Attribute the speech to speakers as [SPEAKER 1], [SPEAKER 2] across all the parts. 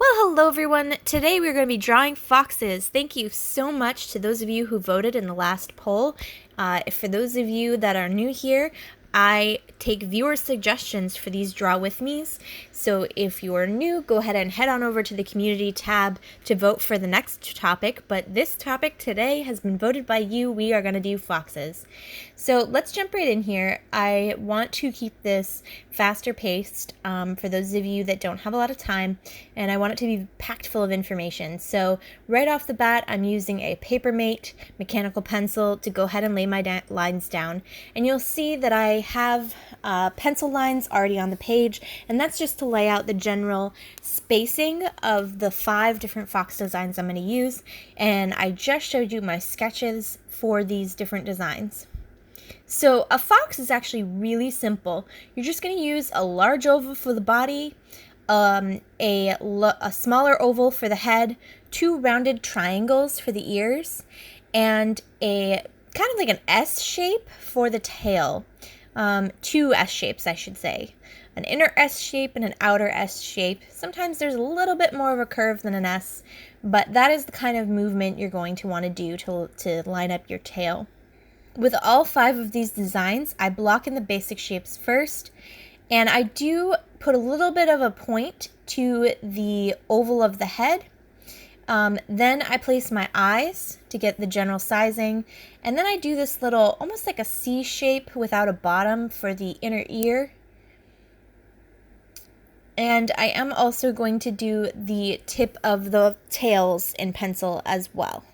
[SPEAKER 1] Well, hello everyone. Today we're going to be drawing foxes. Thank you so much to those of you who voted in the last poll. For those of you that are new here, I take viewer suggestions for these draw with me's. So if you are new, go ahead and head on over to the community tab to vote for the next topic. But this topic today has been voted by you. We are going to do foxes. So let's jump right in here. I want to keep this faster paced for those of you that don't have a lot of time, and I want it to be packed full of information. So right off the bat, I'm using a Papermate mechanical pencil to go ahead and lay my lines down. And you'll see that I have pencil lines already on the page, and that's just to lay out the general spacing of the 5 different fox designs I'm going to use. And I just showed you my sketches for these different designs. So a fox is actually really simple. You're just going to use a large oval for the body, a smaller oval for the head, 2 rounded triangles for the ears, and a kind of like an S shape for the tail. 2 S shapes, I should say. An inner S shape and an outer S shape. Sometimes there's a little bit more of a curve than an S, but that is the kind of movement you're going to want to do to line up your tail. With all 5 of these designs, I block in the basic shapes first, and I do put a little bit of a point to the oval of the head. Then I place my eyes to get the general sizing, and then I do this little, almost like a C shape without a bottom for the inner ear. And I am also going to do the tip of the tails in pencil as well,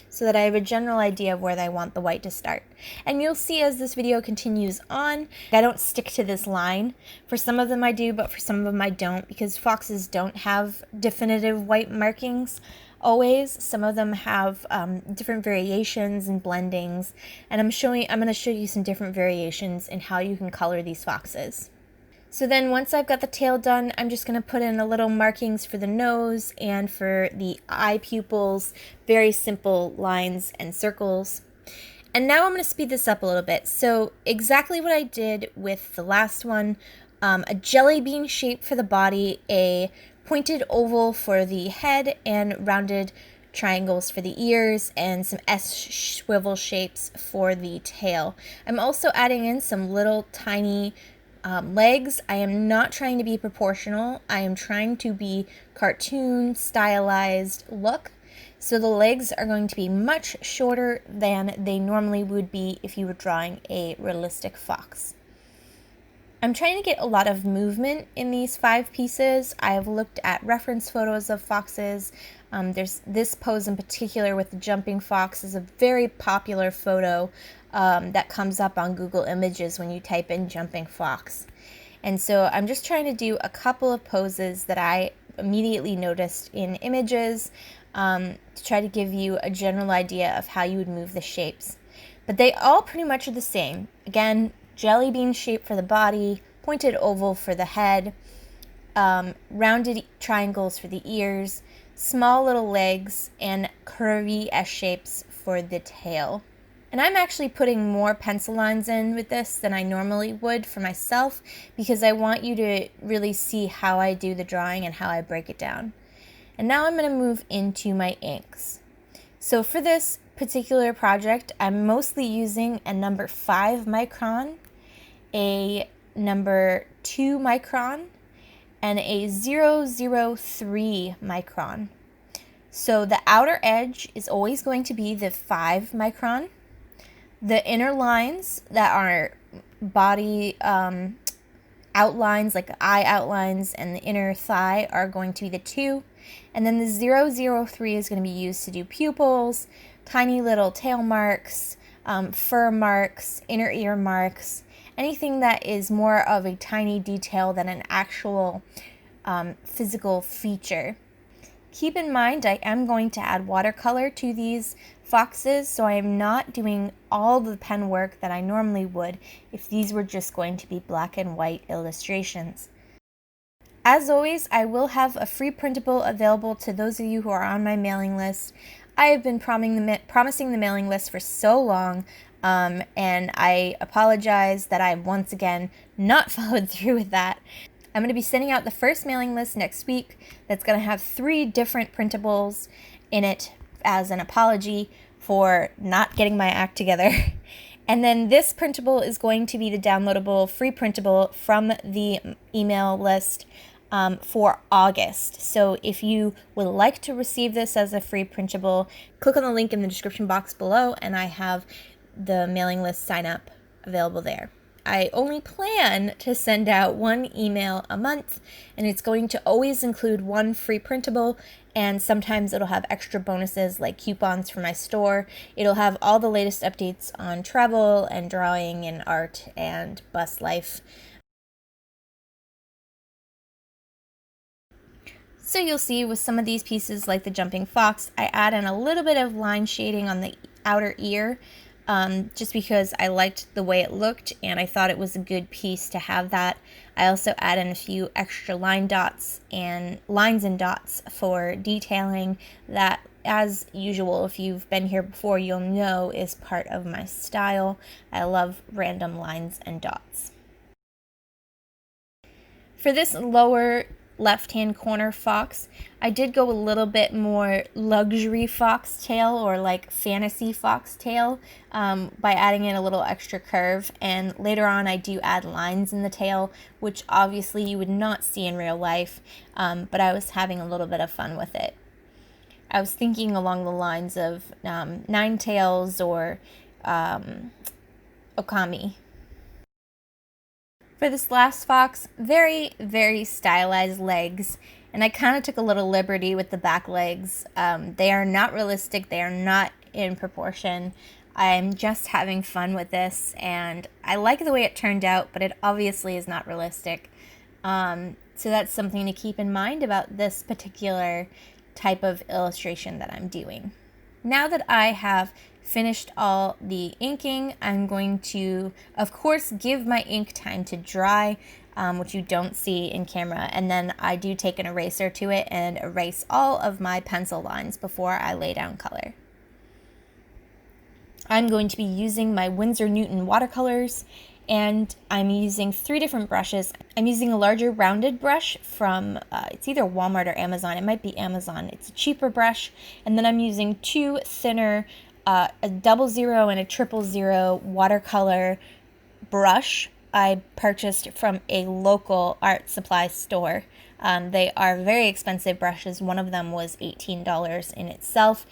[SPEAKER 1] so that I have a general idea of where I want the white to start. And you'll see as this video continues on, I don't stick to this line. For some of them I do, but for some of them I don't, because foxes don't have definitive white markings always. Some of them have different variations and blendings, and I'm going to show you some different variations in how you can color these foxes. So then once I've got the tail done, I'm just going to put in a little markings for the nose and for the eye pupils, very simple lines and circles. And now I'm going to speed this up a little bit. So exactly what I did with the last one, a jelly bean shape for the body, a pointed oval for the head, and rounded triangles for the ears, and some S swivel shapes for the tail. I'm also adding in some little tiny legs. I am not trying to be proportional. I am trying to be cartoon stylized look. So the legs are going to be much shorter than they normally would be if you were drawing a realistic fox. I'm trying to get a lot of movement in these 5 pieces. I've looked at reference photos of foxes. There's this pose in particular with the jumping fox is a very popular photo that comes up on Google Images when you type in jumping fox. And so I'm just trying to do a couple of poses that I immediately noticed in images to try to give you a general idea of how you would move the shapes. But they all pretty much are the same. Again, jelly bean shape for the body, pointed oval for the head, rounded triangles for the ears, small little legs, and curvy S shapes for the tail. And I'm actually putting more pencil lines in with this than I normally would for myself, because I want you to really see how I do the drawing and how I break it down. And now I'm going to move into my inks. So for this particular project, I'm mostly using a number 5 micron, a number 2 micron, and a 003 micron. So the outer edge is always going to be the 5 micron. The inner lines that are body outlines, like the eye outlines and the inner thigh, are going to be the 2. And then the 003 is going to be used to do pupils, tiny little tail marks, fur marks, inner ear marks, anything that is more of a tiny detail than an actual physical feature. Keep in mind, I am going to add watercolor to these foxes, so I am not doing all the pen work that I normally would if these were just going to be black and white illustrations. As always, I will have a free printable available to those of you who are on my mailing list. I have been promising the mailing list for so long, and I apologize that I've once again not followed through with that. I'm going to be sending out the first mailing list next week that's going to have 3 different printables in it as an apology for not getting my act together. And then this printable is going to be the downloadable free printable from the email list for August. So if you would like to receive this as a free printable, click on the link in the description box below, and I have the mailing list sign up available there. I only plan to send out 1 email a month, and it's going to always include 1 free printable, and sometimes it'll have extra bonuses like coupons for my store. It'll have all the latest updates on travel and drawing and art and bus life. So you'll see with some of these pieces like the jumping fox, I add in a little bit of line shading on the outer ear. Just because I liked the way it looked and I thought it was a good piece to have that. I also add in a few extra line dots and lines and dots for detailing that, as usual, if you've been here before, you'll know is part of my style. I love random lines and dots. For this lower left-hand corner fox, I did go a little bit more luxury foxtail or like fantasy foxtail by adding in a little extra curve, and later on I do add lines in the tail, which obviously you would not see in real life, but I was having a little bit of fun with it. I was thinking along the lines of Nine Tails or Okami. For this last fox, very, very stylized legs, and I kind of took a little liberty with the back legs. They are not realistic, they are not in proportion. I'm just having fun with this, and I like the way it turned out, but it obviously is not realistic. So that's something to keep in mind about this particular type of illustration that I'm doing. Now that I have finished all the inking, I'm going to, of course, give my ink time to dry, which you don't see in camera, and then I do take an eraser to it and erase all of my pencil lines before I lay down color. I'm going to be using my Winsor Newton watercolors, and I'm using 3 different brushes. I'm using a larger rounded brush from, it's either Walmart or Amazon. It might be Amazon. It's a cheaper brush. And then I'm using 2 thinner, a 00 and a 000 watercolor brush I purchased from a local art supply store. They are very expensive brushes. One of them was $18 in itself.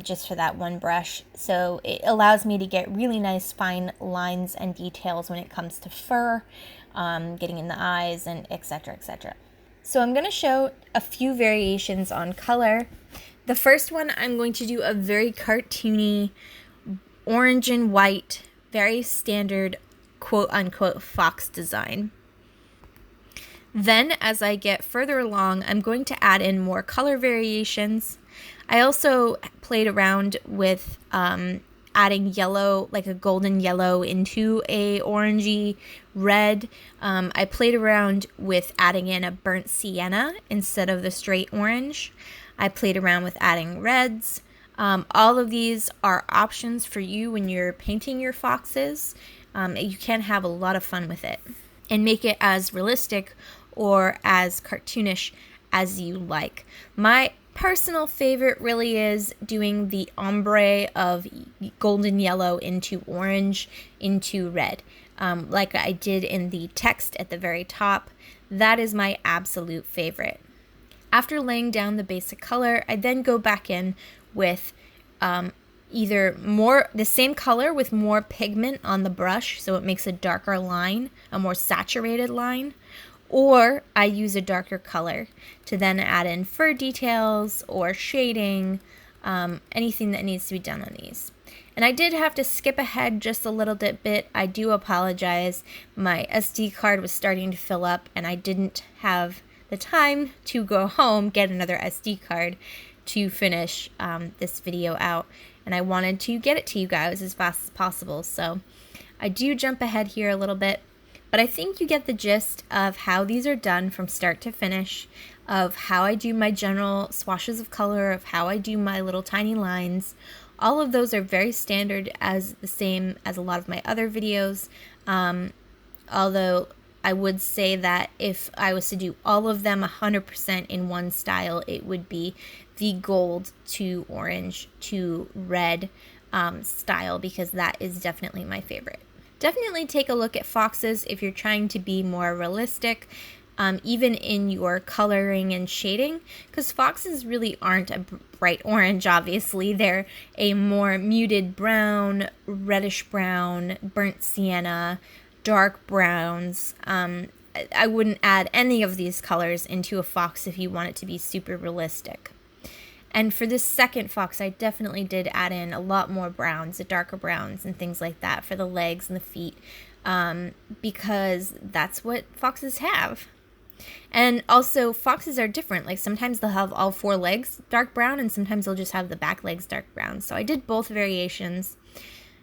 [SPEAKER 1] Just for that one brush. So it allows me to get really nice fine lines and details when it comes to fur, getting in the eyes, and etc, etc. So I'm going to show a few variations on color. The first one, I'm going to do a very cartoony orange and white, very standard quote-unquote fox design. Then as I get further along, I'm going to add in more color variations. I also played around with adding yellow, like a golden yellow into a orangey red. I played around with adding in a burnt sienna instead of the straight orange. I played around with adding reds. All of these are options for you when you're painting your foxes. You can have a lot of fun with it and make it as realistic or as cartoonish as you like. My personal favorite really is doing the ombre of golden yellow into orange into red, like I did in the text at the very top. That is my absolute favorite. After laying down the basic color, I then go back in with either the same color with more pigment on the brush, so it makes a darker line, a more saturated line, or I use a darker color to then add in fur details or shading, anything that needs to be done on these. And I did have to skip ahead just a little bit. I do apologize. My SD card was starting to fill up and I didn't have the time to go home, get another SD card to finish this video out. And I wanted to get it to you guys as fast as possible. So I do jump ahead here a little bit. But I think you get the gist of how these are done from start to finish, of how I do my general swashes of color, of how I do my little tiny lines. All of those are very standard, as the same as a lot of my other videos, although I would say that if I was to do all of them 100% in one style, it would be the gold to orange to red style, because that is definitely my favorite. Definitely take a look at foxes if you're trying to be more realistic, even in your coloring and shading, because foxes really aren't a bright orange, obviously. They're a more muted brown, reddish brown, burnt sienna, dark browns. I wouldn't add any of these colors into a fox if you want it to be super realistic. And for this second fox, I definitely did add in a lot more browns, the darker browns and things like that for the legs and the feet, because that's what foxes have. And also, foxes are different. Like, sometimes they'll have all 4 legs dark brown, and sometimes they'll just have the back legs dark brown. So I did both variations.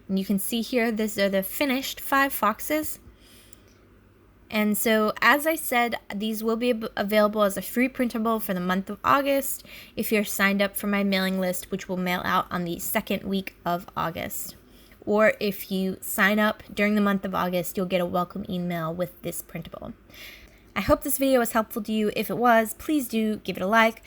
[SPEAKER 1] And you can see here, these are the finished 5 foxes. And so, as I said, these will be available as a free printable for the month of August if you're signed up for my mailing list, which will mail out on the 2nd week of August. Or if you sign up during the month of August, you'll get a welcome email with this printable. I hope this video was helpful to you. If it was, please do give it a like.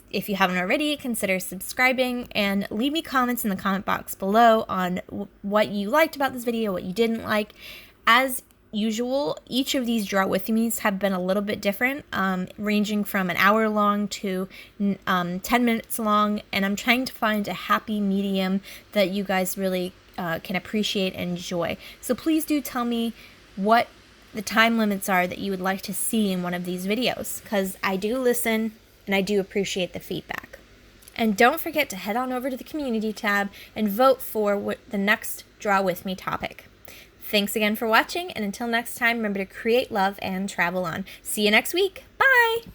[SPEAKER 1] If you haven't already, consider subscribing, and leave me comments in the comment box below on what you liked about this video, what you didn't like. As usual, each of these draw with me's have been a little bit different, ranging from an hour long to 10 minutes long, and I'm trying to find a happy medium that you guys really can appreciate and enjoy. So please do tell me what the time limits are that you would like to see in one of these videos, because I do listen and I do appreciate the feedback. And don't forget to head on over to the community tab and vote for the next Draw With Me topic. Thanks again for watching, and until next time, remember to create love and travel on. See you next week. Bye!